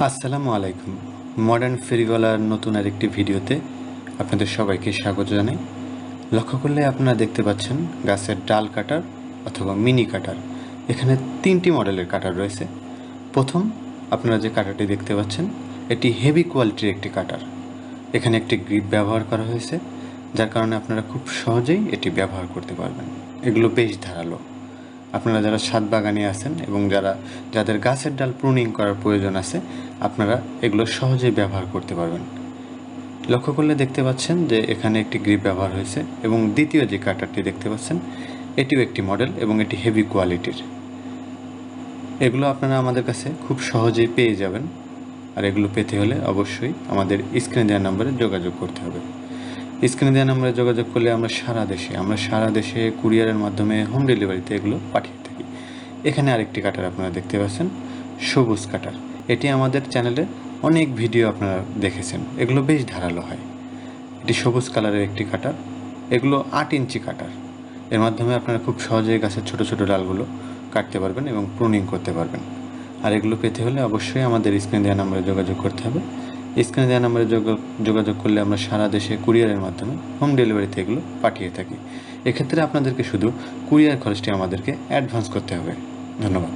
আসসালামু আলাইকুম। মডার্ন ফেরিওয়ালার নতুন আরেকটি ভিডিওতে আপনাদের সবাইকে স্বাগত জানাই। লক্ষ্য করলে আপনারা দেখতে পাচ্ছেন গাছের ডাল কাটার অথবা মিনি কাটার। এখানে 3টি মডেলের কাটার রয়েছে। প্রথম আপনারা যে কাটারটি দেখতে পাচ্ছেন এটি হেভি কোয়ালিটির একটি কাটার। এখানে একটি গ্রিপ ব্যবহার করা হয়েছে, যার কারণে আপনারা খুব সহজেই এটি ব্যবহার করতে পারবেন। এগুলো বেশ ধারালো। আপনারা যারা ছাদ বাগানে আছেন এবং যাদের গাছের ডাল প্রুনিং করার প্রয়োজন আছে, আপনারা এগুলো সহজেই ব্যবহার করতে পারবেন। লক্ষ্য করলে দেখতে পাচ্ছেন যে এখানে একটি গ্রিপ ব্যবহার হয়েছে এবং দ্বিতীয় যে কাটারটি দেখতে পাচ্ছেন এটিও একটি মডেল এবং এটি হেভি কোয়ালিটির। এগুলো আপনারা আমাদের কাছে খুব সহজেই পেয়ে যাবেন। আর এগুলো পেতে হলে অবশ্যই আমাদের স্ক্রিনে দেওয়া নম্বরে যোগাযোগ করতে হবে। স্ক্রিনে দেওয়া নম্বরে যোগাযোগ করলে আমরা সারা দেশে কুরিয়ারের মাধ্যমে হোম ডেলিভারিতে এগুলো পাঠিয়ে থাকি। এখানে আরেকটি কাটার আপনারা দেখতে পাচ্ছেন, সবুজ কাটার। এটি আমাদের চ্যানেলে অনেক ভিডিও আপনারা দেখেছেন। এগুলো বেশ ধারালো হয়। এটি সবুজ কালারের একটি কাটার। এগুলো 8 ইঞ্চি কাটার। এর মাধ্যমে আপনারা খুব সহজেই গাছের ছোট ছোট ডালগুলো কাটতে পারবেন এবং প্রুনিং করতে পারবেন। আর এগুলো পেতে হলে অবশ্যই আমাদের স্ক্রিনে দেওয়া নম্বরে যোগাযোগ করতে হবে। স্ক্রিনে দেওয়া নম্বরে যোগাযোগ করলে আমরা সারা দেশে কুরিয়ারের মাধ্যমে হোম ডেলিভারিতে এগুলো পাঠিয়ে থাকি। এক্ষেত্রে আপনাদেরকে শুধু কুরিয়ার খরচটি আমাদেরকে অ্যাডভান্স করতে হবে। ধন্যবাদ।